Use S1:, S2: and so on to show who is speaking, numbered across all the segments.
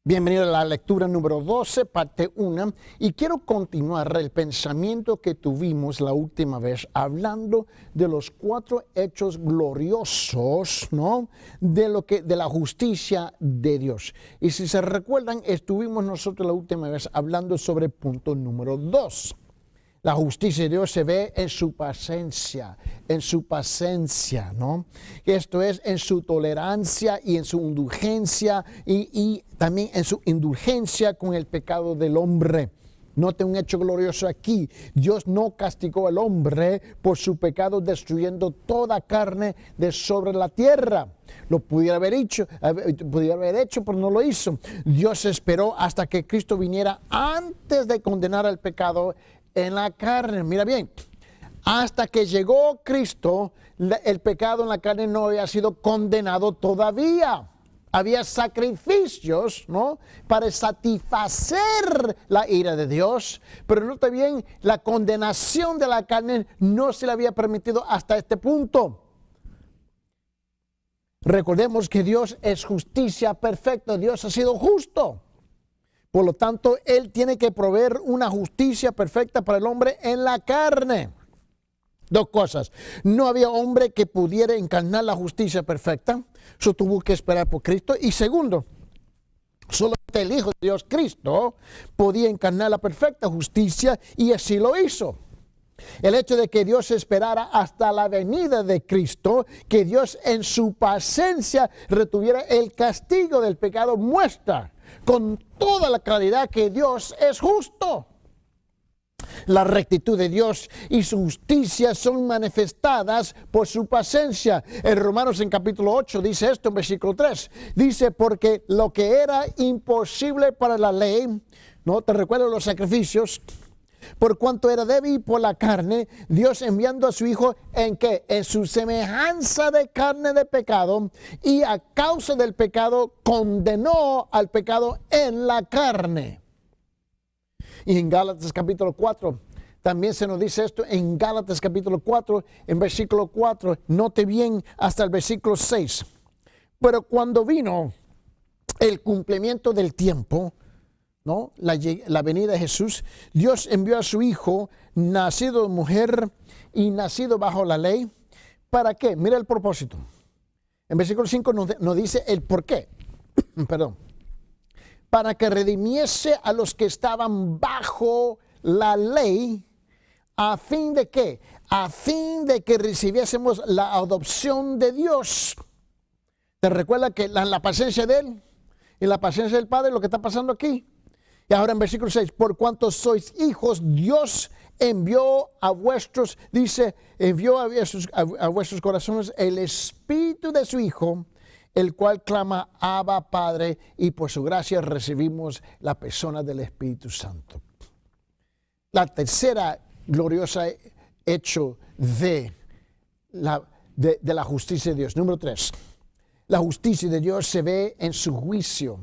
S1: Bienvenido a la lectura número 12, parte 1, y quiero continuar el pensamiento que tuvimos la última vez hablando de los 4 hechos gloriosos, ¿no? De la justicia de Dios. Y si se recuerdan, estuvimos nosotros la última vez hablando sobre el punto número 2. La justicia de Dios se ve en su paciencia, ¿no? Esto es en su tolerancia y en su indulgencia y también en su indulgencia con el pecado del hombre. Note un hecho glorioso aquí. Dios no castigó al hombre por su pecado destruyendo toda carne de sobre la tierra. Lo pudiera haber hecho, pero no lo hizo. Dios esperó hasta que Cristo viniera antes de condenar al pecado en la carne. Mira bien, hasta que llegó Cristo, el pecado en la carne no había sido condenado todavía. Había sacrificios, ¿no?, para satisfacer la ira de Dios, pero nota bien, la condenación de la carne no se le había permitido hasta este punto. Recordemos que Dios es justicia perfecta, Dios ha sido justo. Por lo tanto, Él tiene que proveer una justicia perfecta para el hombre en la carne. 2 cosas. No había hombre que pudiera encarnar la justicia perfecta. Eso tuvo que esperar por Cristo. Y segundo, solamente el Hijo de Dios, Cristo, podía encarnar la perfecta justicia y así lo hizo. El hecho de que Dios esperara hasta la venida de Cristo, que Dios en su paciencia retuviera el castigo del pecado, muestra con toda la claridad que Dios es justo. La rectitud de Dios y su justicia son manifestadas por su paciencia. En Romanos en capítulo 8 dice esto en versículo 3. Dice, porque lo que era imposible para la ley, ¿no? ¿Te recuerdas los sacrificios? Por cuanto era débil por la carne, Dios enviando a su Hijo en que en su semejanza de carne de pecado, y a causa del pecado condenó al pecado en la carne. Y en Gálatas capítulo 4 también se nos dice esto, en Gálatas capítulo 4, en versículo 4, note bien hasta el versículo 6. Pero cuando vino el cumplimiento del tiempo, ¿no?, la venida de Jesús, Dios envió a su Hijo, nacido de mujer y nacido bajo la ley. ¿Para qué? Mira el propósito. En versículo 5 nos dice el por qué. Perdón. Para que redimiese a los que estaban bajo la ley, ¿a fin de qué? A fin de que recibiésemos la adopción de Dios. ¿Te recuerda que la paciencia de Él y la paciencia del Padre, lo que está pasando aquí? Y ahora en versículo 6, por cuanto sois hijos, Dios envió a vuestros, dice, envió a vuestros corazones el Espíritu de su Hijo, el cual clama, Abba, Padre, y por su gracia recibimos la persona del Espíritu Santo. La tercera gloriosa hecho de la justicia de Dios. Número 3, la justicia de Dios se ve en su juicio,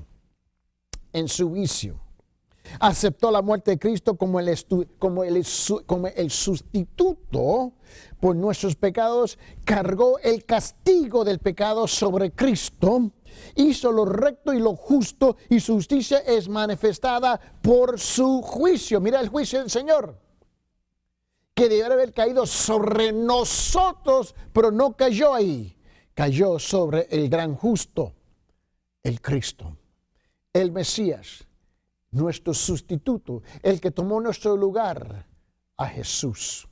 S1: Aceptó la muerte de Cristo como el sustituto por nuestros pecados, cargó el castigo del pecado sobre Cristo, hizo lo recto y lo justo, y su justicia es manifestada por su juicio. Mira el juicio del Señor, que debería haber caído sobre nosotros, pero no cayó ahí, cayó sobre el gran justo, el Cristo, el Mesías, nuestro sustituto, el que tomó nuestro lugar, a Jesús.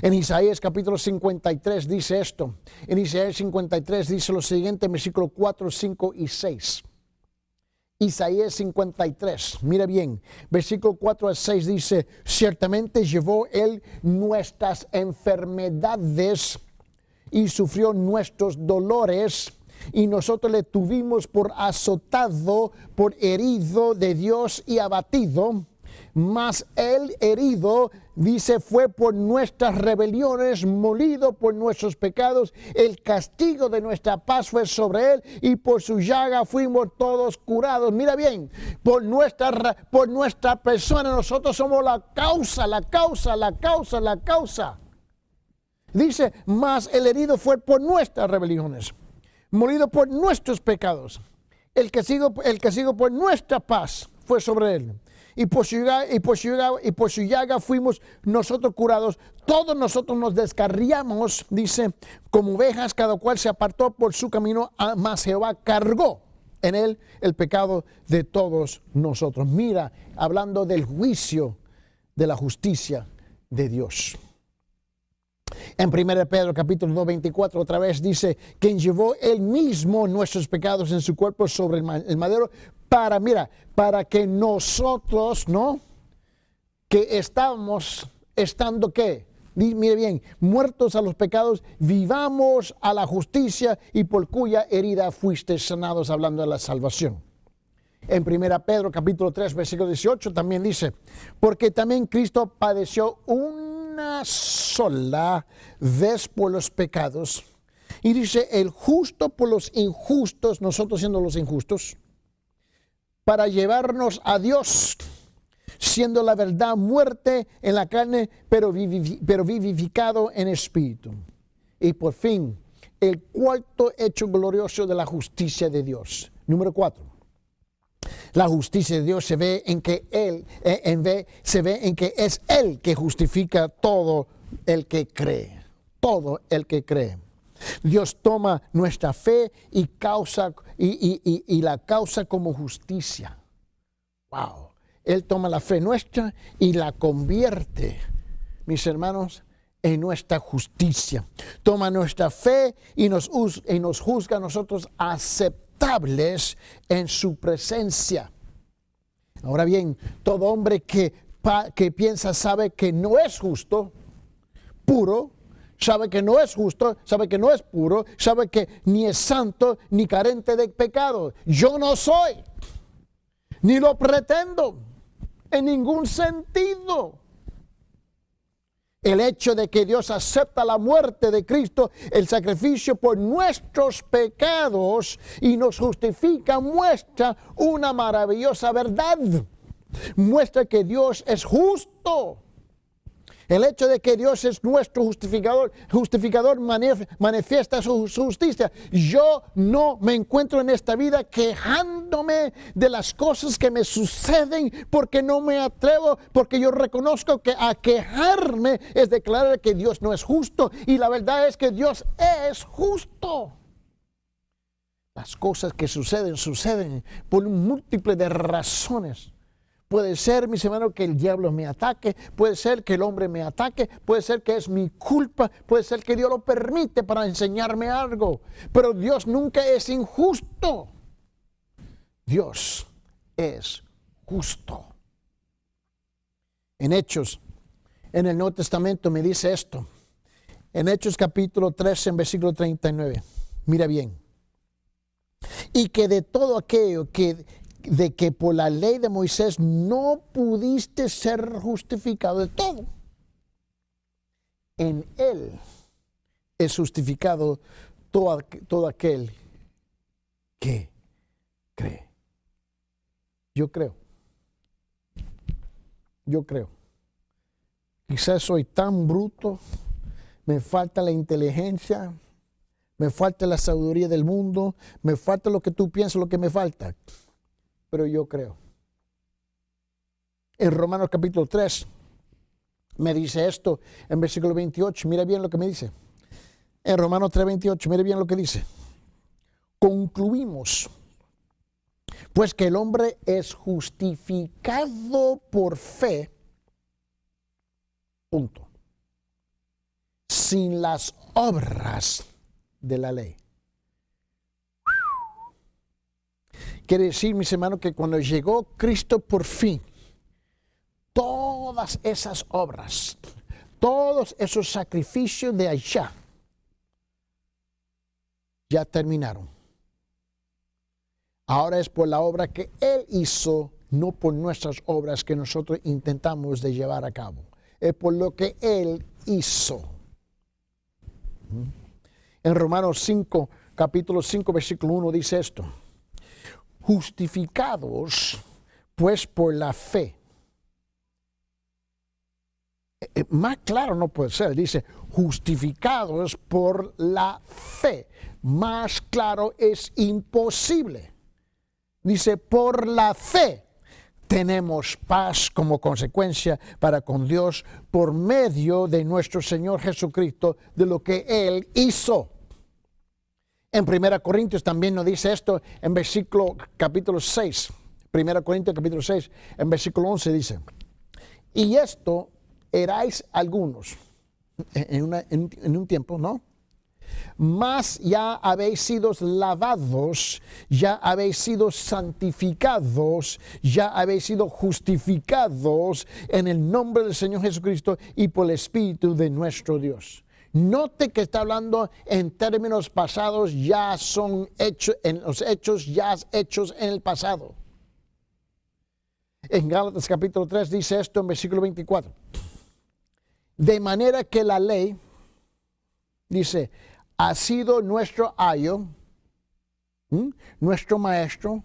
S1: En Isaías capítulo 53 dice esto. En Isaías 53 dice lo siguiente en versículos 4, 5 y 6. Isaías 53, mira bien, versículo 4 al 6 dice, ciertamente llevó Él nuestras enfermedades y sufrió nuestros dolores, y nosotros le tuvimos por azotado, por herido de Dios y abatido. Mas él herido, dice, fue por nuestras rebeliones, molido por nuestros pecados. El castigo de nuestra paz fue sobre él, y por su llaga fuimos todos curados. Mira bien, por nuestra persona nosotros somos la causa. Dice, mas el herido fue por nuestras rebeliones, molido por nuestros pecados. el castigo por nuestra paz fue sobre él. Y por su llaga fuimos nosotros curados. Todos nosotros nos descarriamos, dice, como ovejas, cada cual se apartó por su camino, mas Jehová cargó en él el pecado de todos nosotros. Mira, hablando del juicio, de la justicia de Dios. En 1 Pedro capítulo 2, 24 otra vez dice, quien llevó él mismo nuestros pecados en su cuerpo sobre el madero, para que nosotros, ¿no? Que estando ¿qué? Mire bien, muertos a los pecados, vivamos a la justicia y por cuya herida fuiste sanados, hablando de la salvación. En 1 Pedro capítulo 3, versículo 18 también dice, porque también Cristo padeció una sola vez por los pecados, y dice, el justo por los injustos, nosotros siendo los injustos, para llevarnos a Dios, siendo la verdad muerte en la carne, pero vivificado en espíritu. Y por fin, el cuarto hecho glorioso de la justicia de Dios. Número 4. La justicia de Dios se ve en que es Él que justifica todo el que cree. Todo el que cree. Dios toma nuestra fe y la causa como justicia. Wow. Él toma la fe nuestra y la convierte, mis hermanos, en nuestra justicia. Toma nuestra fe y nos juzga a nosotros aceptables en su presencia. Ahora bien, todo hombre que piensa sabe que no es justo, puro, sabe que no es justo, sabe que no es puro, sabe que ni es santo ni carente de pecado. Yo no soy, ni lo pretendo en ningún sentido. El hecho de que Dios acepta la muerte de Cristo, el sacrificio por nuestros pecados y nos justifica, muestra una maravillosa verdad. Muestra que Dios es justo. El hecho de que Dios es nuestro justificador manifiesta su justicia. Yo no me encuentro en esta vida quejándome de las cosas que me suceden porque no me atrevo, porque yo reconozco que a quejarme es declarar que Dios no es justo, y la verdad es que Dios es justo. Las cosas que suceden por un múltiple de razones. Puede ser, mis hermanos, que el diablo me ataque, puede ser que el hombre me ataque, puede ser que es mi culpa, puede ser que Dios lo permite para enseñarme algo. Pero Dios nunca es injusto. Dios es justo. En Hechos, en el Nuevo Testamento me dice esto. En Hechos capítulo 13, en versículo 39. Mira bien. Y que de todo aquello de que por la ley de Moisés no pudiste ser justificado de todo, en él es justificado todo aquel que cree. Yo creo. Quizás soy tan bruto, me falta la inteligencia, me falta la sabiduría del mundo, me falta lo que tú piensas, lo que me falta. Pero yo creo. En Romanos capítulo 3 me dice esto en versículo 28. Mira bien lo que me dice. En Romanos 3, 28, mira bien lo que dice. Concluimos, pues, que el hombre es justificado por fe, punto, sin las obras de la ley. Quiere decir, mis hermanos, que cuando llegó Cristo por fin, todas esas obras, todos esos sacrificios de allá, ya terminaron. Ahora es por la obra que Él hizo, no por nuestras obras que nosotros intentamos de llevar a cabo. Es por lo que Él hizo. En Romanos 5, capítulo 5, versículo 1 dice esto. Justificados, pues, por la fe. Más claro no puede ser. Dice, justificados por la fe. Más claro es imposible. Dice, por la fe tenemos paz como consecuencia para con Dios por medio de nuestro Señor Jesucristo, de lo que Él hizo. En 1 Corintios también nos dice esto en capítulo 6. 1 Corintios capítulo 6, en versículo 11 dice, y esto erais algunos en un tiempo, ¿no? Mas ya habéis sido lavados, ya habéis sido santificados, ya habéis sido justificados en el nombre del Señor Jesucristo y por el Espíritu de nuestro Dios. Note que está hablando en términos pasados, ya son hechos, en los hechos ya hechos en el pasado. En Gálatas capítulo 3 dice esto en versículo 24. De manera que la ley, dice, ha sido nuestro ayo, nuestro maestro,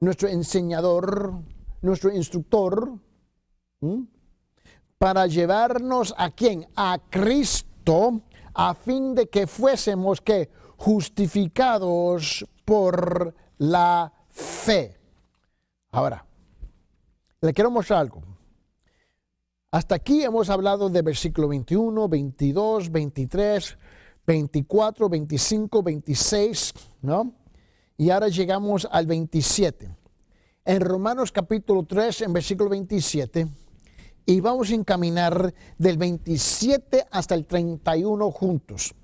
S1: nuestro enseñador, nuestro instructor, para llevarnos a ¿quién? A Cristo, a fin de que fuésemos ¿qué? Justificados por la fe. Ahora, le quiero mostrar algo. Hasta aquí hemos hablado de versículo 21, 22, 23, 24, 25, 26, ¿no? Y ahora llegamos al 27. En Romanos capítulo 3, en versículo 27, y vamos a encaminar del 27 hasta el 31 juntos.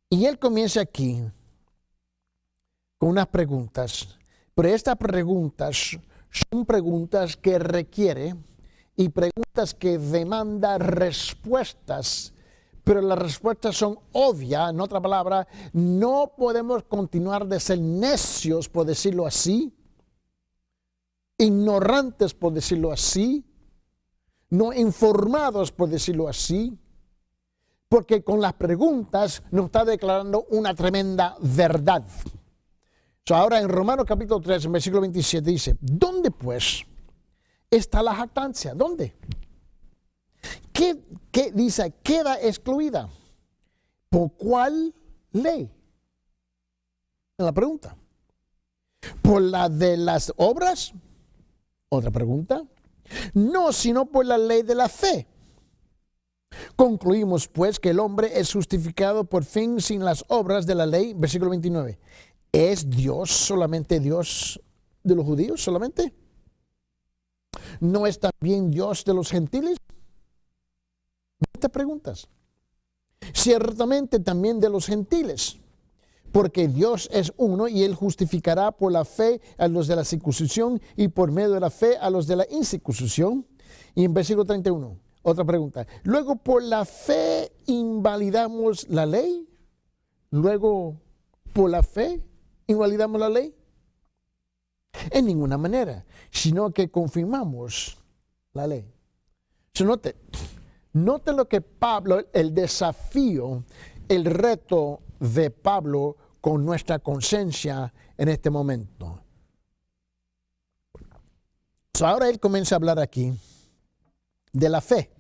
S1: Y él comienza aquí con unas preguntas, pero estas preguntas son preguntas que requiere y preguntas que demandan respuestas, pero las respuestas son obvias. En otra palabra, no podemos continuar de ser necios, por decirlo así, ignorantes, por decirlo así, no informados, por decirlo así, porque con las preguntas nos está declarando una tremenda verdad. Ahora en Romanos capítulo 3, en versículo 27 dice, ¿dónde pues está la jactancia? ¿Dónde? ¿Qué dice? Queda excluida. ¿Por cuál ley? La pregunta. ¿Por la de las obras? Otra pregunta. No, sino por la ley de la fe. Concluimos pues que el hombre es justificado por fin sin las obras de la ley. Versículo 29. ¿Es Dios solamente Dios de los judíos solamente? ¿No es también Dios de los gentiles? Estas preguntas. Ciertamente también de los gentiles, porque Dios es uno y Él justificará por la fe a los de la circuncisión y por medio de la fe a los de la incircuncisión. Y en versículo 31, otra pregunta. Luego, por la fe invalidamos la ley. Luego, por la fe invalidamos la ley. En ninguna manera, sino que confirmamos la ley. Note lo que Pablo, el desafío, el reto de Pablo con nuestra conciencia en este momento. Ahora él comienza a hablar aquí de la fe.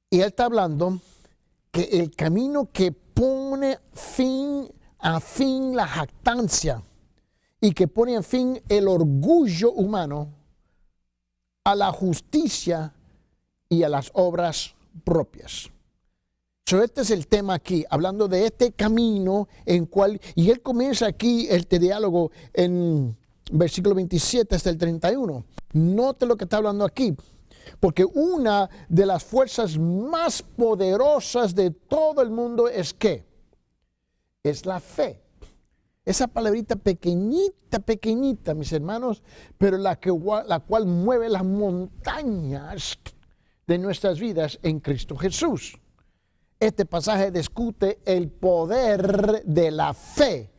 S1: Y él está hablando que el camino que pone a fin la jactancia y que pone en fin el orgullo humano a la justicia y a las obras propias. Este es el tema aquí, hablando de este camino en cual, y él comienza aquí este diálogo en versículo 27 hasta el 31. Note lo que está hablando aquí, porque una de las fuerzas más poderosas de todo el mundo es ¿qué? Es la fe. Esa palabrita pequeñita, mis hermanos, pero la cual mueve las montañas de nuestras vidas en Cristo Jesús. Este pasaje discute el poder de la fe,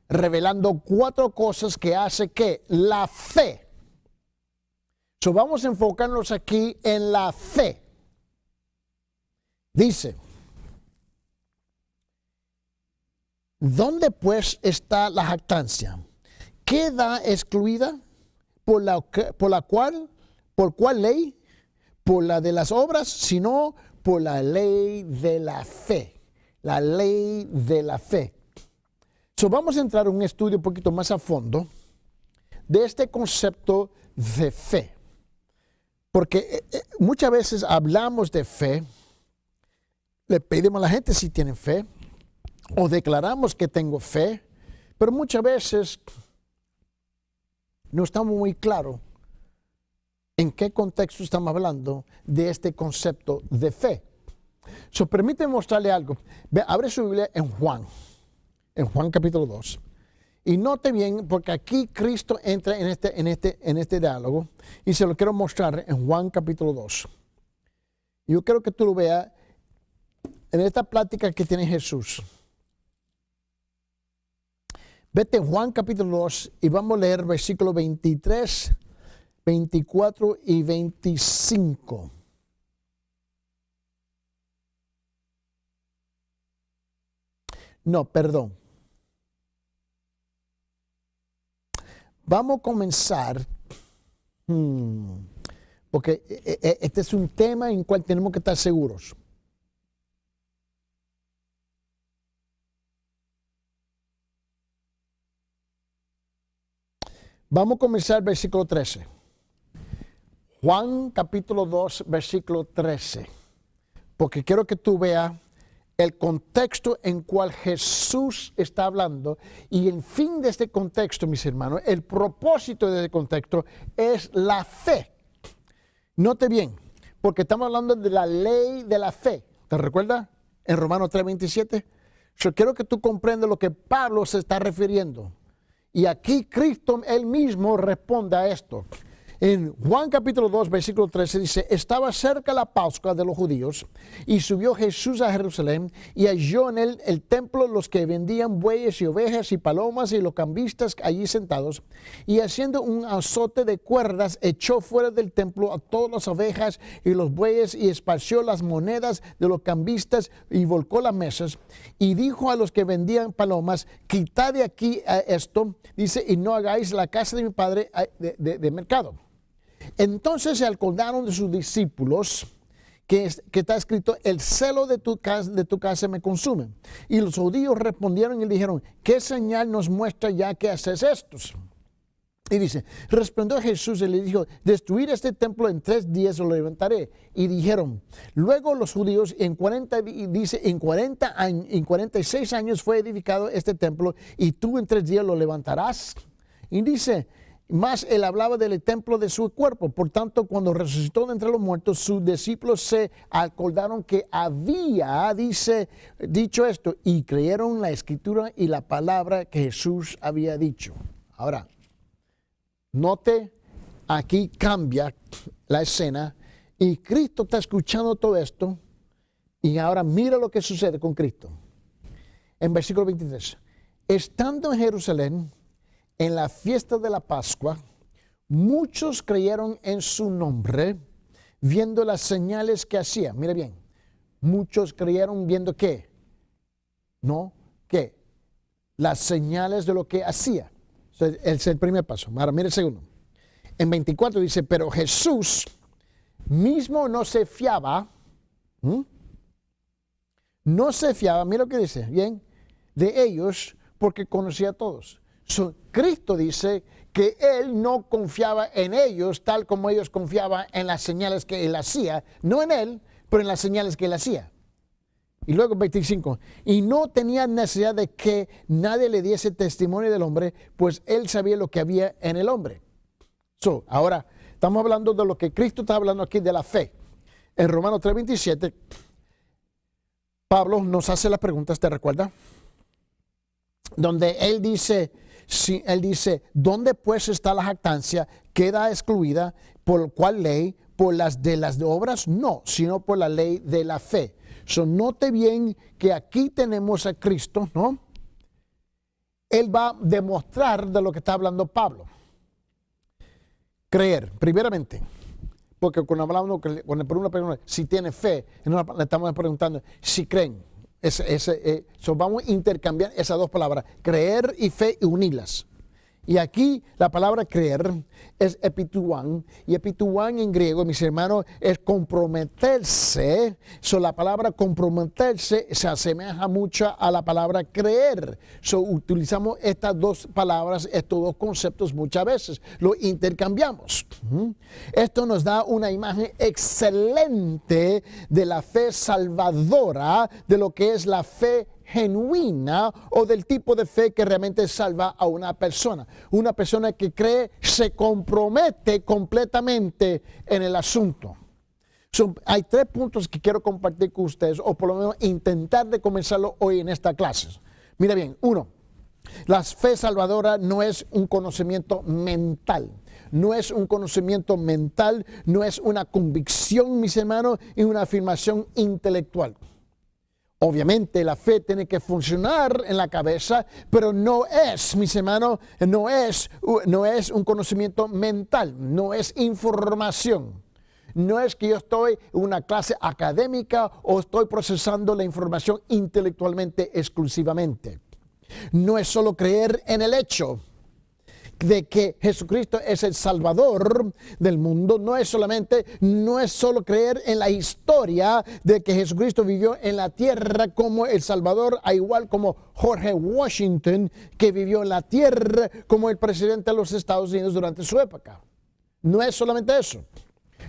S1: revelando 4 cosas que hace que la fe. Vamos a enfocarnos aquí en la fe. Dice, ¿dónde pues está la jactancia? ¿Queda excluida? ¿Por cuál ley? ¿Por la de las obras? Sino por la ley de la fe. La ley de la fe. So, vamos a entrar en un estudio un poquito más a fondo de este concepto de fe. Porque muchas veces hablamos de fe, le pedimos a la gente si tienen fe, o declaramos que tengo fe, pero muchas veces no estamos muy claros en qué contexto estamos hablando de este concepto de fe. So, permíteme mostrarle algo. Abre su Biblia en Juan capítulo 2. Y note bien, porque aquí Cristo entra en este diálogo, y se lo quiero mostrar en Juan capítulo 2. Yo quiero que tú lo veas en esta plática que tiene Jesús. Vete en Juan capítulo 2 y vamos a leer versículos 23, 24 y 25. No, perdón. Vamos a comenzar, porque este es un tema en el cual tenemos que estar seguros. Vamos a comenzar el versículo 13. Juan capítulo 2, versículo 13. Porque quiero que tú veas el contexto en cual Jesús está hablando, y el fin de este contexto, mis hermanos, el propósito de este contexto es la fe. Note bien, porque estamos hablando de la ley de la fe. ¿Te recuerdas? En Romanos 3:27. Yo quiero que tú comprendas lo que Pablo se está refiriendo. Y aquí Cristo él mismo responde a esto. En Juan capítulo 2, versículo 13 dice, estaba cerca la Pascua de los judíos, y subió Jesús a Jerusalén, y halló en él el templo los que vendían bueyes y ovejas y palomas y los cambistas allí sentados, y haciendo un azote de cuerdas, echó fuera del templo a todas las ovejas y los bueyes, y esparció las monedas de los cambistas, y volcó las mesas, y dijo a los que vendían palomas, quitad de aquí esto, dice, y no hagáis la casa de mi padre de mercado. Entonces se acordaron de sus discípulos que está escrito, el celo de tu casa me consume. Y los judíos respondieron y le dijeron, ¿qué señal nos muestra ya que haces estos? Y dice, respondió Jesús y le dijo, destruir este templo en 3 días lo levantaré. Y dijeron, luego los judíos, en 46 años fue edificado este templo, y tú en 3 días lo levantarás. Y dice, más él hablaba del templo de su cuerpo. Por tanto, cuando resucitó de entre los muertos, sus discípulos se acordaron que había, dicho esto, y creyeron la escritura y la palabra que Jesús había dicho. Ahora, note, aquí cambia la escena, y Cristo está escuchando todo esto, y ahora mira lo que sucede con Cristo. En versículo 23, estando en Jerusalén, en la fiesta de la Pascua, muchos creyeron en su nombre, viendo las señales que hacía. Mire bien, muchos creyeron viendo ¿qué? No, ¿qué? Las señales de lo que hacía. Ese es el primer paso. Ahora, mire el segundo. En 24 dice, pero Jesús mismo no se fiaba, no se fiaba, mira lo que dice, bien, de ellos, porque conocía a todos. Cristo dice que él no confiaba en ellos tal como ellos confiaban en las señales que él hacía, no en él, pero en las señales que él hacía. Y luego 25, y no tenía necesidad de que nadie le diese testimonio del hombre, pues él sabía lo que había en el hombre. Ahora estamos hablando de lo que Cristo está hablando aquí, de la fe. En Romanos 3:27, Pablo nos hace las preguntas, ¿te recuerdas? Donde él dice, ¿dónde pues está la jactancia? ¿Queda excluida? ¿Por cuál ley? ¿Por las de las obras? No, sino por la ley de la fe. Note bien que aquí tenemos a Cristo, ¿no? Él va a demostrar de lo que está hablando Pablo. Creer, primeramente. Porque cuando hablamos, cuando una pregunta, si tiene fe, le estamos preguntando si creen. Vamos a intercambiar esas dos palabras, creer y fe, y unirlas. Y aquí la palabra creer es epituán, y epituán en griego, mis hermanos, es comprometerse. La palabra comprometerse se asemeja mucho a la palabra creer. Utilizamos estas dos palabras, estos dos conceptos muchas veces, lo intercambiamos. Esto nos da una imagen excelente de la fe salvadora, de lo que es la fe genuina o del tipo de fe que realmente salva a una persona. Una persona que cree se compromete completamente en el asunto. Hay 3 puntos que quiero compartir con ustedes, o por lo menos intentar de comenzarlo hoy en esta clase. Mira bien, 1, la fe salvadora no es un conocimiento mental. No es un conocimiento mental, no es una convicción, mis hermanos, y una afirmación intelectual. Obviamente la fe tiene que funcionar en la cabeza, pero no es, mis hermanos, no es un conocimiento mental, no es información. No es que yo estoy en una clase académica o estoy procesando la información intelectualmente exclusivamente. No es solo creer en el hecho de que Jesucristo es el Salvador del mundo. No es solo creer en la historia de que Jesucristo vivió en la tierra como el Salvador, a igual como George Washington, que vivió en la tierra como el presidente de los Estados Unidos durante su época. No es solamente eso.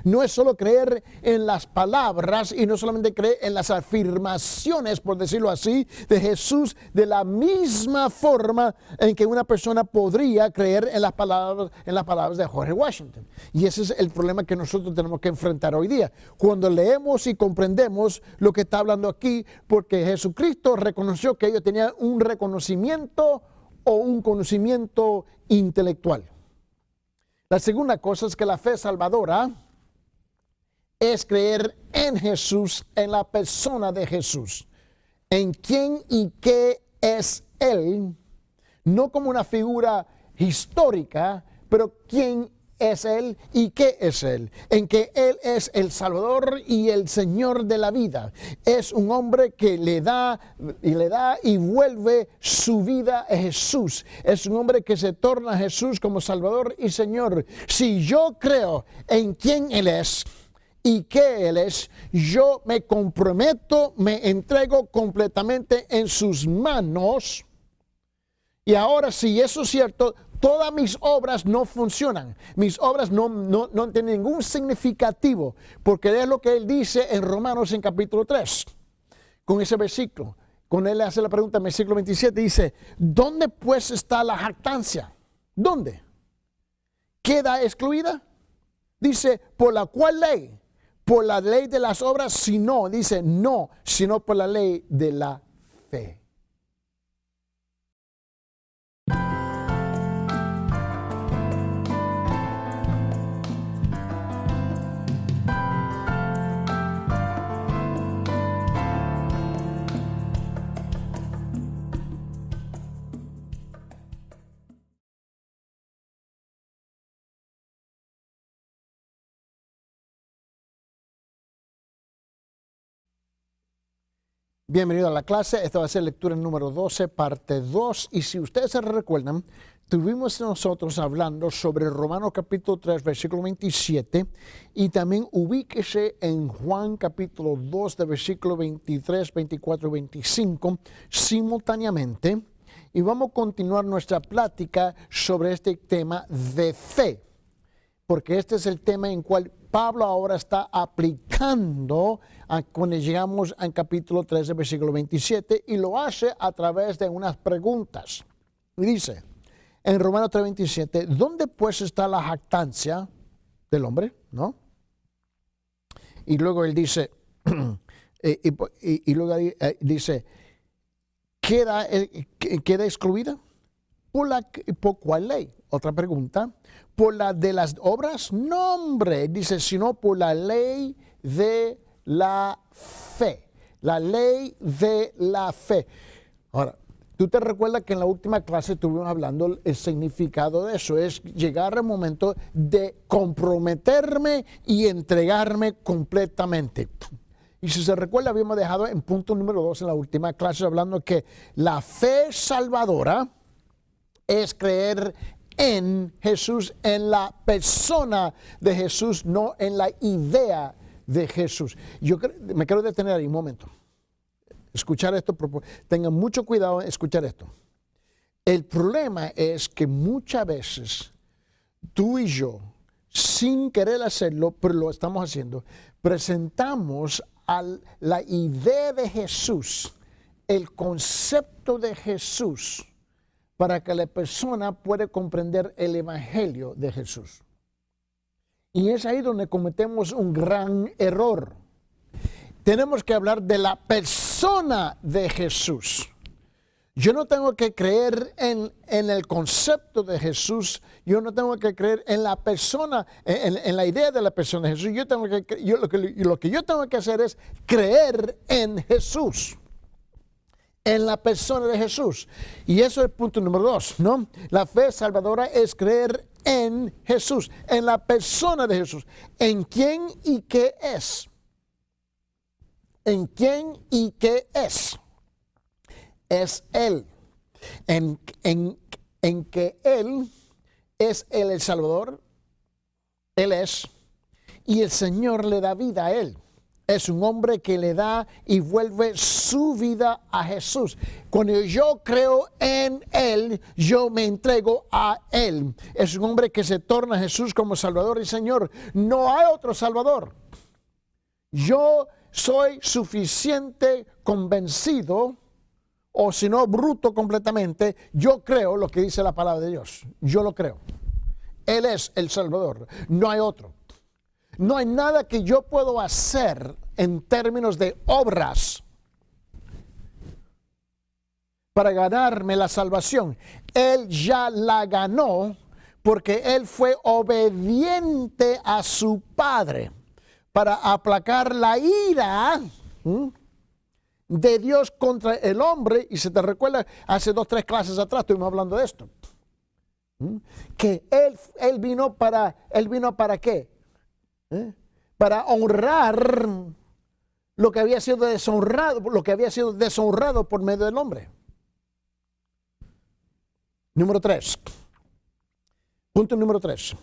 S1: No es solo creer en las palabras y no solamente creer en las afirmaciones, por decirlo así, de Jesús, de la misma forma en que una persona podría creer en las palabras de George Washington. Y ese es el problema que nosotros tenemos que enfrentar hoy día. Cuando leemos y comprendemos lo que está hablando aquí, porque Jesucristo reconoció que ellos tenían un reconocimiento o un conocimiento intelectual. La segunda cosa es que la fe salvadora es creer en Jesús, en la persona de Jesús, en quién y qué es Él, no como una figura histórica, pero quién es Él y qué es Él, en que Él es el Salvador y el Señor de la vida. Es un hombre que le da y vuelve su vida a Jesús. Es un hombre que se torna a Jesús como Salvador y Señor. Si yo creo en quién Él es y que Él es, yo me comprometo, me entrego completamente en sus manos. Y ahora, si eso es cierto, todas mis obras no funcionan. Mis obras no tienen ningún significativo, porque es lo que Él dice en Romanos en capítulo 3, con ese versículo. Cuando Él le hace la pregunta en el versículo 27, dice, ¿dónde pues está la jactancia? ¿Dónde? ¿Queda excluida? Dice, ¿por la cual ley? ¿Por la ley de las obras? Si no, dice, no, sino por la ley de la fe. Bienvenido a la clase. Esta va a ser lectura número 12, parte 2. Y si ustedes se recuerdan, tuvimos nosotros hablando sobre Romanos capítulo 3, versículo 27. Y también ubíquese en Juan capítulo 2, de versículo 23, 24 y 25, simultáneamente. Y vamos a continuar nuestra plática sobre este tema de fe. Porque este es el tema en cual Pablo ahora está aplicando cuando llegamos al capítulo 3, versículo 27, y lo hace a través de unas preguntas. Y dice, en Romanos 3, 27, ¿dónde pues está la jactancia del hombre? ¿No? Y luego él dice, dice, ¿queda excluida? ¿Por cuál ley? Otra pregunta. ¿Por la de las obras? No, hombre, dice, sino por la ley de la fe. La ley de la fe. Ahora, tú te recuerdas que en la última clase estuvimos hablando el significado de eso. Es llegar al momento de comprometerme y entregarme completamente. Y si se recuerda, habíamos dejado en punto número 2 en la última clase hablando que la fe salvadora es creer en Jesús, en la persona de Jesús, no en la idea de Jesús. Yo me quiero detener ahí un momento. Escuchar esto, tengan mucho cuidado en escuchar esto. El problema es que muchas veces tú y yo, sin querer hacerlo, pero lo estamos haciendo, presentamos a la idea de Jesús, el concepto de Jesús, para que la persona pueda comprender el evangelio de Jesús. Y es ahí donde cometemos un gran error. Tenemos que hablar de la persona de Jesús. Yo no tengo que creer en el concepto de Jesús. Yo no tengo que creer en la persona, en la idea de la persona de Jesús. Lo que yo tengo que hacer es creer en Jesús, en la persona de Jesús. Y eso es el punto número 2, ¿no? La fe salvadora es creer en Jesús, en la persona de Jesús. ¿En quién y qué es? ¿En quién y qué es? Es Él. En que Él es el Salvador. Él es. Y el Señor le da vida a Él. Es un hombre que le da y vuelve su vida a Jesús. Cuando yo creo en Él, yo me entrego a Él. Es un hombre que se torna a Jesús como Salvador y Señor. No hay otro Salvador. Yo soy suficiente convencido, o si no bruto completamente, yo creo lo que dice la palabra de Dios. Yo lo creo. Él es el Salvador. No hay otro. No hay nada que yo puedo hacer en términos de obras para ganarme la salvación. Él ya la ganó porque Él fue obediente a su Padre para aplacar la ira de Dios contra el hombre. Y se te recuerda, hace 2 o 3 clases atrás estuvimos hablando de esto. Que Él vino para ¿qué? Para honrar lo que había sido deshonrado por medio del hombre. Número 3. Punto número 3.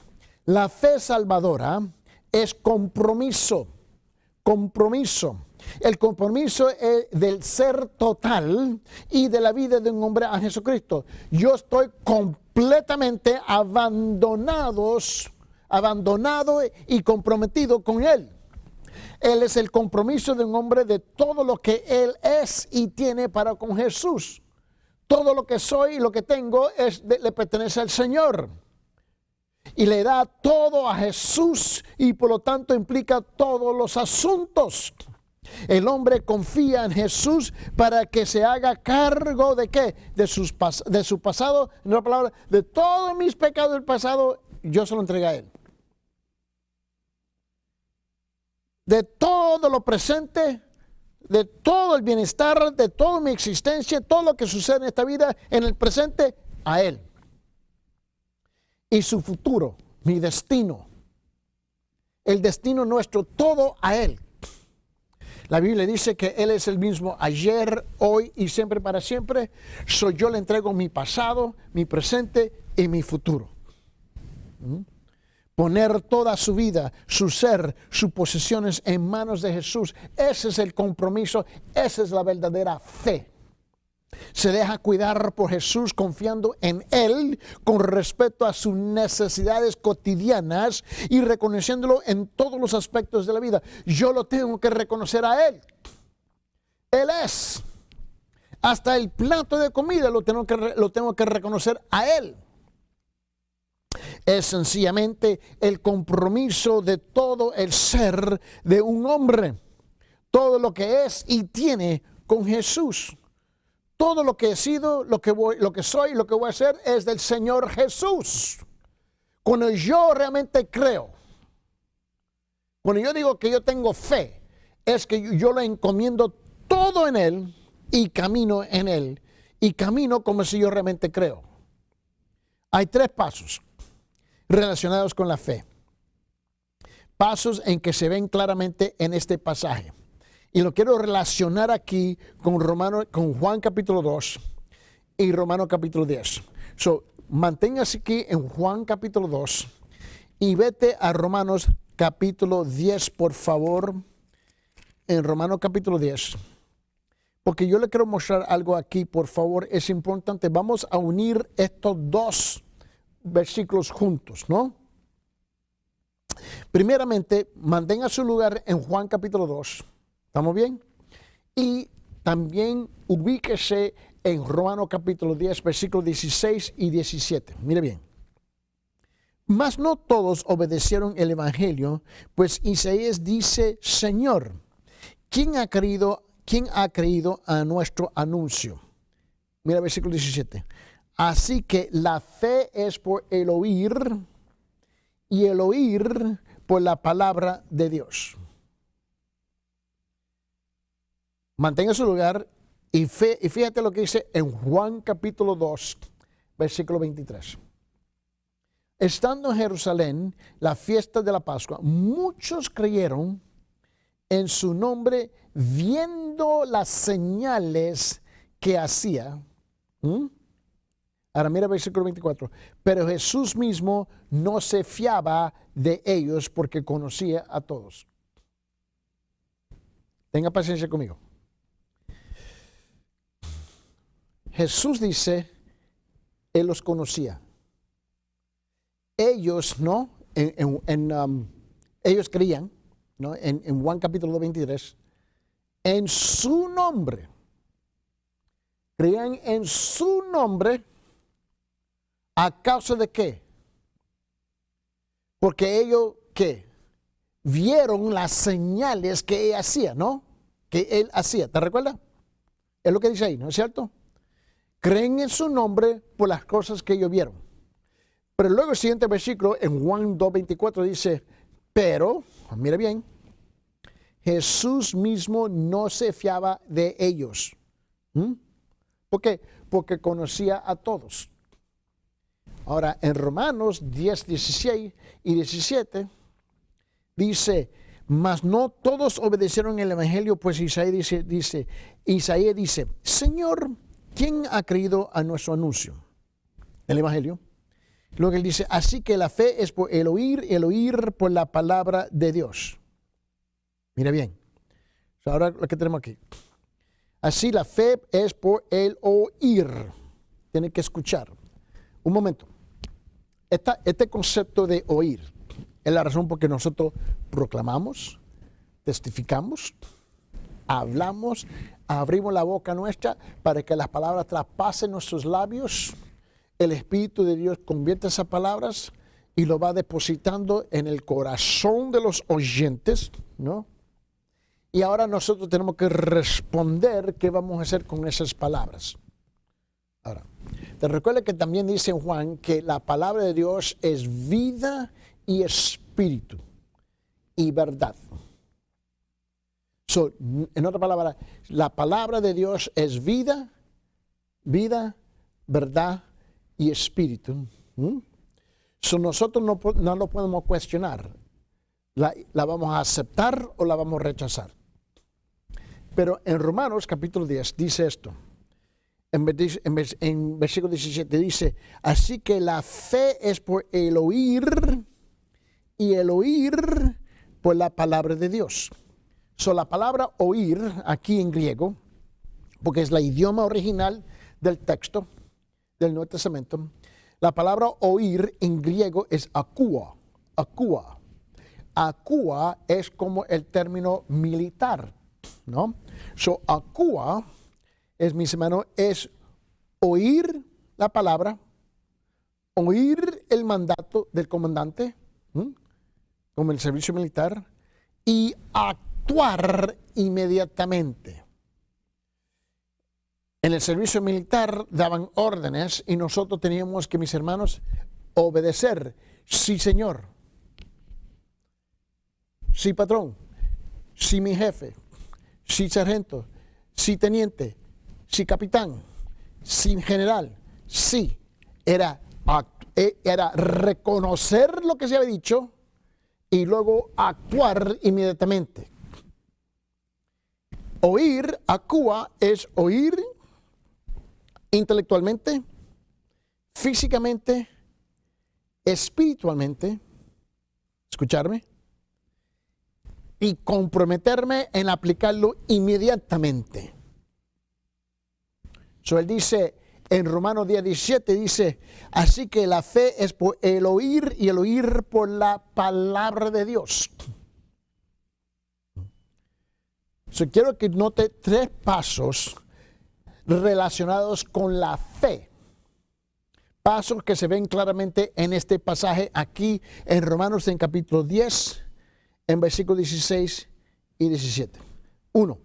S1: La fe salvadora es compromiso. Compromiso. El compromiso es del ser total y de la vida de un hombre a Jesucristo. Yo estoy completamente abandonado y comprometido con Él. Él es el compromiso de un hombre de todo lo que Él es y tiene para con Jesús. Todo lo que soy y lo que tengo le pertenece al Señor. Y le da todo a Jesús y por lo tanto implica todos los asuntos. El hombre confía en Jesús para que se haga cargo de ¿qué? De su pasado, en otra palabra, de todos mis pecados del pasado, yo se lo entregué a Él. De todo lo presente, de todo el bienestar, de toda mi existencia, todo lo que sucede en esta vida, en el presente, a Él. Y su futuro, mi destino, el destino nuestro, todo a Él. La Biblia dice que Él es el mismo ayer, hoy y siempre para siempre. Yo le entrego mi pasado, mi presente y mi futuro. Poner toda su vida, su ser, sus posesiones en manos de Jesús. Ese es el compromiso, esa es la verdadera fe. Se deja cuidar por Jesús confiando en Él con respecto a sus necesidades cotidianas y reconociéndolo en todos los aspectos de la vida. Yo lo tengo que reconocer a Él. Él es. Hasta el plato de comida lo tengo que reconocer a Él. Es sencillamente el compromiso de todo el ser de un hombre. Todo lo que es y tiene con Jesús. Todo lo que he sido, lo que soy, lo que voy a hacer es del Señor Jesús. Cuando yo realmente creo, cuando yo digo que yo tengo fe, es que yo le encomiendo todo en Él y camino en Él. Y camino como si yo realmente creo. Hay 3 pasos relacionados con la fe. Pasos en que se ven claramente en este pasaje. Y lo quiero relacionar aquí con Juan capítulo 2 y Romanos capítulo 10. Manténgase aquí en Juan capítulo 2 y vete a Romanos capítulo 10, por favor. En Romanos capítulo 10. Porque yo le quiero mostrar algo aquí, por favor, es importante. Vamos a unir estos dos versículos juntos, ¿no? Primeramente, mantenga su lugar en Juan capítulo 2. ¿Estamos bien? Y también ubíquese en Romanos capítulo 10, versículos 16 y 17. Mire bien. Mas no todos obedecieron el evangelio, pues Isaías dice, Señor, ¿quién ha creído a nuestro anuncio? Mira el versículo 17. Así que la fe es por el oír y el oír por la palabra de Dios. Mantenga su lugar y fíjate lo que dice en Juan capítulo 2, versículo 23. Estando en Jerusalén la fiesta de la Pascua, muchos creyeron en su nombre viendo las señales que hacía. Ahora mira el versículo 24. Pero Jesús mismo no se fiaba de ellos porque conocía a todos. Tenga paciencia conmigo. Jesús dice, Él los conocía. Ellos, ¿no? Ellos creían, ¿no? En Juan capítulo 23, en su nombre. Creían en su nombre. ¿A causa de qué? Porque ellos, ¿qué? Vieron las señales que Él hacía, ¿no? Que Él hacía. ¿Te recuerdas? Es lo que dice ahí, ¿no es cierto? Creen en su nombre por las cosas que ellos vieron. Pero luego el siguiente versículo, en Juan 2:24, dice, pero, mire bien, Jesús mismo no se fiaba de ellos. ¿Por qué? Porque conocía a todos. Ahora, en Romanos 10, 16 y 17, dice, mas no todos obedecieron el evangelio, pues Isaías dice, Señor, ¿quién ha creído a nuestro anuncio? El evangelio. Luego él dice, así que la fe es por el oír por la palabra de Dios. Mira bien. Ahora lo que tenemos aquí. Así la fe es por el oír. Tiene que escuchar. Un momento. Este concepto de oír es la razón por que nosotros proclamamos, testificamos, hablamos, abrimos la boca nuestra para que las palabras traspasen nuestros labios. El Espíritu de Dios convierte esas palabras y lo va depositando en el corazón de los oyentes, ¿no? Y ahora nosotros tenemos que responder qué vamos a hacer con esas palabras. Ahora, te recuerda que también dice en Juan que la palabra de Dios es vida y espíritu y verdad. En otra palabra, la palabra de Dios es vida, verdad y espíritu. Nosotros no lo podemos cuestionar. La vamos a aceptar o la vamos a rechazar. Pero en Romanos capítulo 10 dice esto. En versículo 17 dice, así que la fe es por el oír y el oír por la palabra de Dios. La palabra oír aquí en griego, porque es la idioma original del texto del Nuevo Testamento, la palabra oír en griego es akua. Akua es como el término militar, ¿no? Akua es, mis hermanos, es oír la palabra, oír el mandato del comandante, como el servicio militar, y actuar inmediatamente. En el servicio militar daban órdenes y nosotros teníamos que, mis hermanos, obedecer. Sí, señor. Sí, patrón. Sí, mi jefe. Sí, sargento. Sí, teniente. Sí, capitán. Sí, general. Sí. Era reconocer lo que se había dicho y luego actuar inmediatamente. Oír, acúa, es oír intelectualmente, físicamente, espiritualmente, escucharme, y comprometerme en aplicarlo inmediatamente. Él dice en Romanos 10:17, dice, así que la fe es por el oír y el oír por la palabra de Dios. Quiero que note 3 pasos relacionados con la fe. Pasos que se ven claramente en este pasaje aquí en Romanos en capítulo 10, en versículos 16 y 17. 1.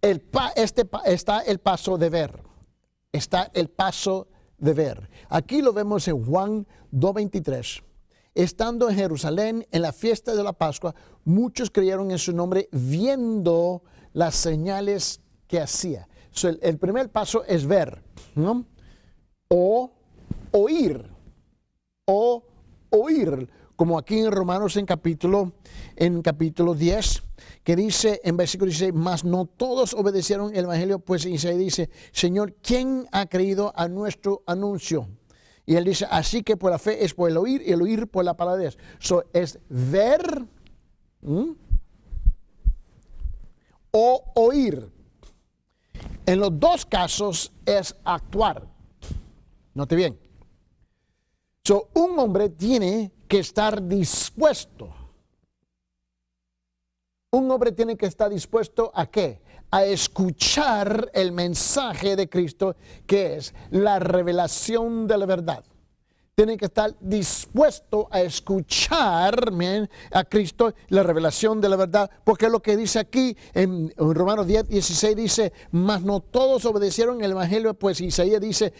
S1: Está el paso de ver. Está el paso de ver. Aquí lo vemos en Juan 2:23. Estando en Jerusalén en la fiesta de la Pascua, muchos creyeron en su nombre viendo las señales que hacía. El primer paso es ver, ¿no? O oír. O oír. Como aquí en Romanos en capítulo 10, que dice en versículo 16, mas no todos obedecieron el evangelio, pues Isaías dice, Señor, ¿quién ha creído a nuestro anuncio? Y él dice, así que por la fe es por el oír y el oír por la palabra de Dios. Es ver o oír. En los 2 casos es actuar. Note bien. Un hombre tiene que estar dispuesto. Un hombre tiene que estar dispuesto ¿a qué? A escuchar el mensaje de Cristo, que es la revelación de la verdad. Tiene que estar dispuesto a escuchar a Cristo, la revelación de la verdad, porque es lo que dice aquí en Romanos 10:16, dice, mas no todos obedecieron el evangelio, pues Isaías dice,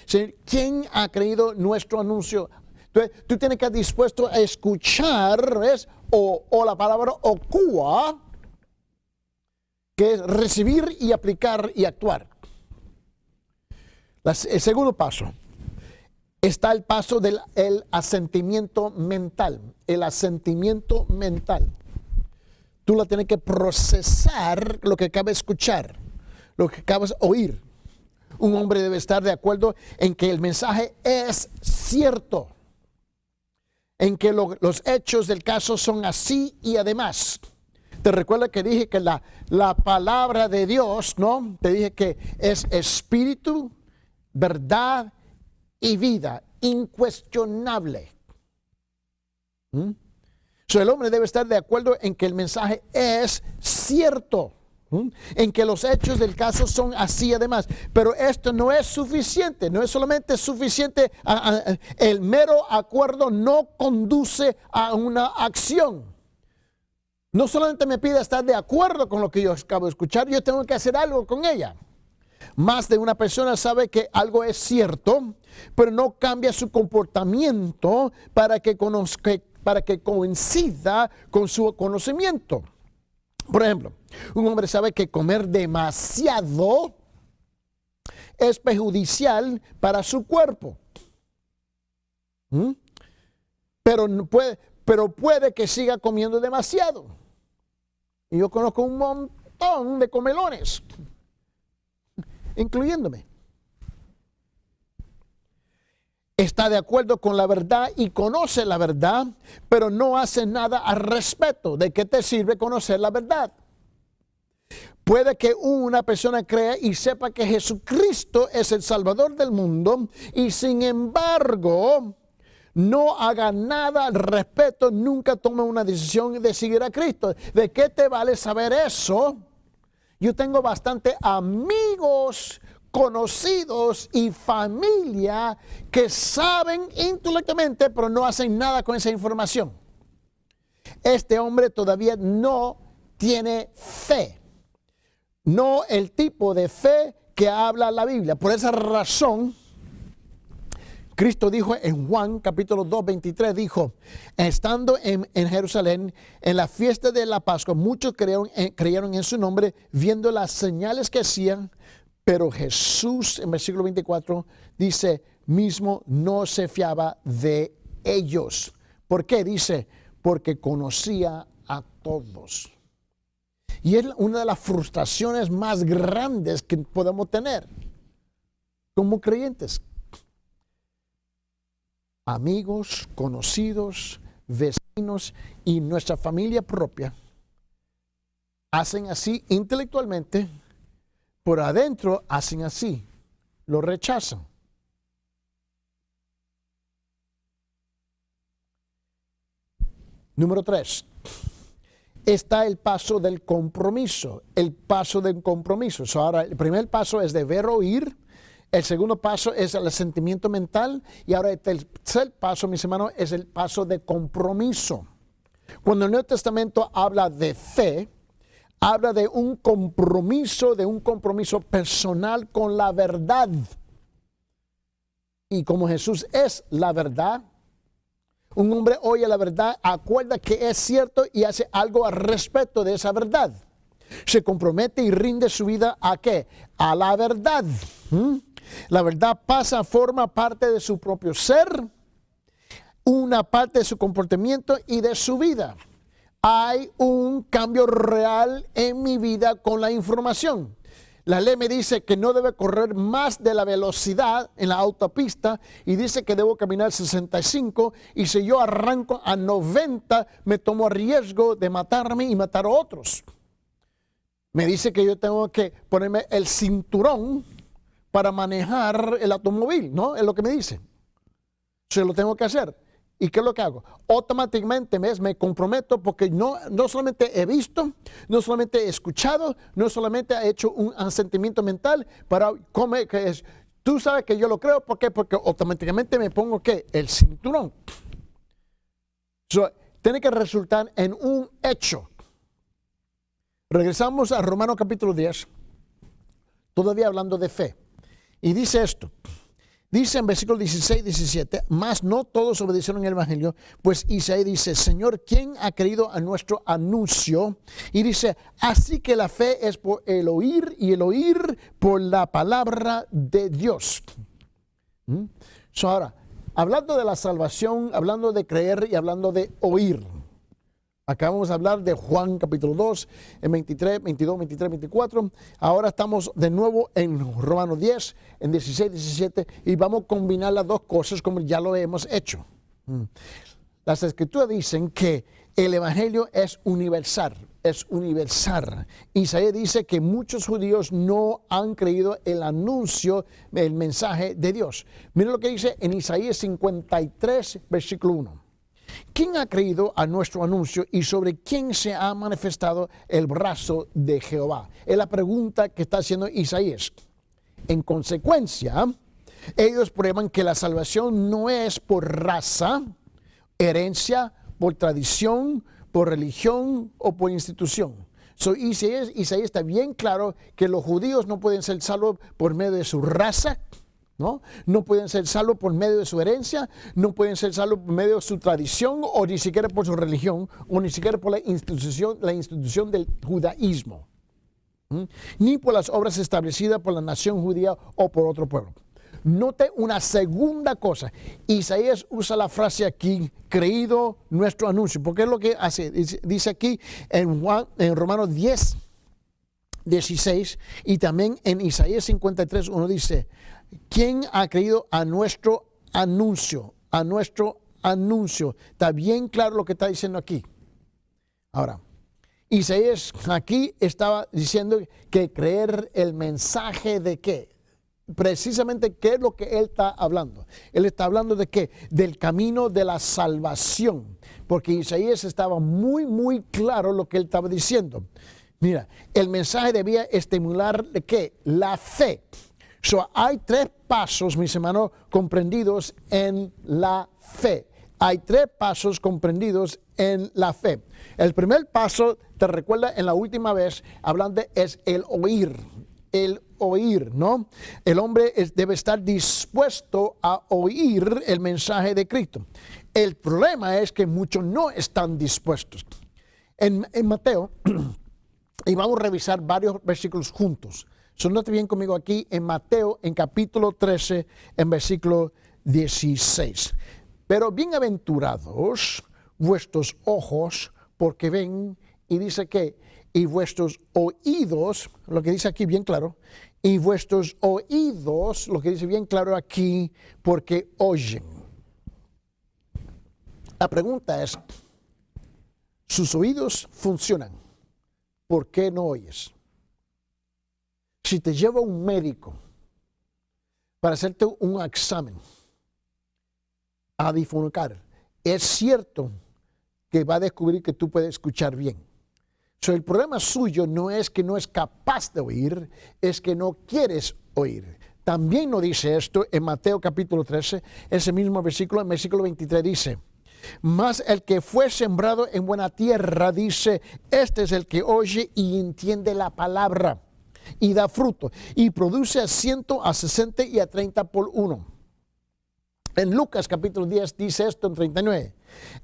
S1: ¿quién ha creído nuestro anuncio? Entonces, tú tienes que estar dispuesto a escuchar, ¿ves? O la palabra ocua, que es recibir y aplicar y actuar. El segundo paso. Está el paso del asentimiento mental. El asentimiento mental. Tú lo tienes que procesar lo que acabas de escuchar, lo que acabas de oír. Un hombre debe estar de acuerdo en que el mensaje es cierto, en que los hechos del caso son así y además. Te recuerda que dije que la palabra de Dios, ¿no? Te dije que es espíritu, verdad y vida, incuestionable. El hombre debe estar de acuerdo en que el mensaje es cierto, en que los hechos del caso son así además. Pero esto no es suficiente, no es solamente suficiente. El mero acuerdo no conduce a una acción. No solamente me pide estar de acuerdo con lo que yo acabo de escuchar, yo tengo que hacer algo con ella. Más de una persona sabe que algo es cierto, pero no cambia su comportamiento para que coincida con su conocimiento. Por ejemplo, un hombre sabe que comer demasiado es perjudicial para su cuerpo. Pero puede que siga comiendo demasiado. Y yo conozco un montón de comelones, incluyéndome. Está de acuerdo con la verdad y conoce la verdad, pero no hace nada al respecto. ¿De qué te sirve conocer la verdad? Puede que una persona crea y sepa que Jesucristo es el Salvador del mundo y sin embargo no haga nada al respecto, nunca tome una decisión de seguir a Cristo. ¿De qué te vale saber eso? Yo tengo bastante amigos, conocidos y familia que saben intelectualmente, pero no hacen nada con esa información. Este hombre todavía no tiene fe. No el tipo de fe que habla la Biblia. Por esa razón, Cristo dijo en Juan capítulo 2:23, dijo, estando en Jerusalén en la fiesta de la Pascua, muchos creyeron en su nombre, viendo las señales que hacían, pero Jesús en versículo 24 dice, mismo no se fiaba de ellos. ¿Por qué? Dice, porque conocía a todos. Y es una de las frustraciones más grandes que podemos tener como creyentes. amigos, conocidos, vecinos y nuestra familia propia hacen así intelectualmente, por adentro hacen así, lo rechazan. Número 3. Está el paso del compromiso. El paso del compromiso. Ahora, el primer paso es de ver o oír. El segundo paso es el sentimiento mental. Y ahora el tercer paso, mis hermanos, es el paso de compromiso. Cuando el Nuevo Testamento habla de fe, habla de un compromiso personal con la verdad. Y como Jesús es la verdad, un hombre oye la verdad, acuerda que es cierto y hace algo al respecto de esa verdad. Se compromete y rinde su vida ¿a qué? A la verdad. La verdad forma parte de su propio ser, una parte de su comportamiento y de su vida. Hay un cambio real en mi vida con la información. La ley me dice que no debe correr más de la velocidad en la autopista y dice que debo caminar 65 y si yo arranco a 90 me tomo riesgo de matarme y matar a otros. Me dice que yo tengo que ponerme el cinturón para manejar el automóvil, ¿no? Es lo que me dice. Yo lo tengo que hacer. ¿Y qué es lo que hago? Automáticamente me comprometo porque no solamente he visto, no solamente he escuchado, no solamente he hecho un asentimiento mental para comer, que es, tú sabes que yo lo creo, ¿por qué? Porque automáticamente me pongo ¿qué? El cinturón. Tiene que resultar en un hecho. Regresamos a Romanos capítulo 10, todavía hablando de fe. Y dice esto. Dice en versículo 16, 17, mas no todos obedecieron el evangelio, pues Isaías dice, Señor, ¿quién ha creído a nuestro anuncio? Y dice, así que la fe es por el oír y el oír por la palabra de Dios. Ahora, hablando de la salvación, hablando de creer y hablando de oír. Acá vamos a hablar de Juan capítulo 2, en 23, 22, 23, 24. Ahora estamos de nuevo en Romanos 10, en 16, 17. Y vamos a combinar las dos cosas como ya lo hemos hecho. Las escrituras dicen que el evangelio es universal. Es universal. Isaías dice que muchos judíos no han creído el anuncio, el mensaje de Dios. Miren lo que dice en Isaías 53, versículo 1. ¿Quién ha creído a nuestro anuncio y sobre quién se ha manifestado el brazo de Jehová? Es la pregunta que está haciendo Isaías. En consecuencia, ellos prueban que la salvación no es por raza, herencia, por tradición, por religión o por institución. Isaías está bien claro que los judíos no pueden ser salvos por medio de su raza, No pueden ser salvos por medio de su herencia, no pueden ser salvos por medio de su tradición o ni siquiera por su religión o ni siquiera por la institución del judaísmo, ni por las obras establecidas por la nación judía o por otro pueblo. Note una segunda cosa. Isaías usa la frase aquí, creído nuestro anuncio, porque es lo que hace. Dice aquí en Romanos 10, 16 y también en Isaías 53, uno dice, ¿quién ha creído a nuestro anuncio? A nuestro anuncio. Está bien claro lo que está diciendo aquí. Ahora, Isaías aquí estaba diciendo que creer el mensaje de qué. Precisamente qué es lo que él está hablando. Él está hablando de qué? Del camino de la salvación. Porque Isaías estaba muy, muy claro lo que él estaba diciendo. Mira, el mensaje debía estimular ¿de qué? La fe. Hay tres pasos, mis hermanos, comprendidos en la fe. Hay tres pasos comprendidos en la fe. El primer paso, te recuerda en la última vez, hablando es el oír. El oír, ¿no? El hombre debe estar dispuesto a oír el mensaje de Cristo. El problema es que muchos no están dispuestos. En Mateo, y vamos a revisar varios versículos juntos. Note bien conmigo aquí en Mateo, en capítulo 13, en versículo 16. Pero bienaventurados vuestros ojos, porque ven, y dice que, y vuestros oídos, lo que dice aquí bien claro, y vuestros oídos, lo que dice bien claro aquí, porque oyen. La pregunta es, ¿sus oídos funcionan? ¿Por qué no oyes? Si te lleva un médico para hacerte un examen audifónico, es cierto que va a descubrir que tú puedes escuchar bien. El problema suyo no es que no es capaz de oír, es que no quieres oír. También nos dice esto en Mateo capítulo 13, ese mismo versículo, en versículo 23 dice: mas el que fue sembrado en buena tierra, dice, este es el que oye y entiende la palabra y da fruto y produce a 100, a 60 y a 30 por uno. En Lucas capítulo 10 dice esto en 39.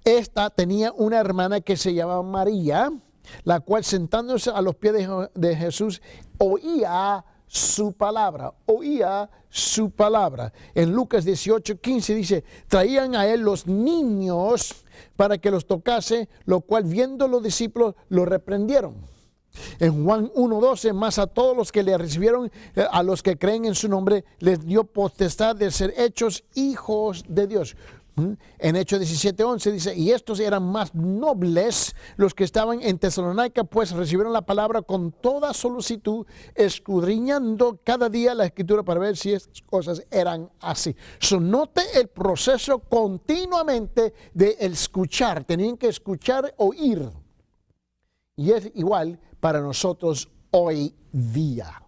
S1: Esta tenía una hermana que se llamaba María, la cual sentándose a los pies de Jesús oía su palabra, oía su palabra. En Lucas 18:15 dice, traían a él los niños para que los tocase, lo cual viendo los discípulos lo reprendieron. En Juan 1:12, más a todos los que le recibieron, a los que creen en su nombre, les dio potestad de ser hechos hijos de Dios. En Hechos 17:11 dice, y estos eran más nobles los que estaban en Tesalónica, pues recibieron la palabra con toda solicitud, escudriñando cada día la escritura para ver si estas cosas eran así. Note el proceso continuamente de escuchar, tenían que escuchar, oír. Y es igual para nosotros hoy día.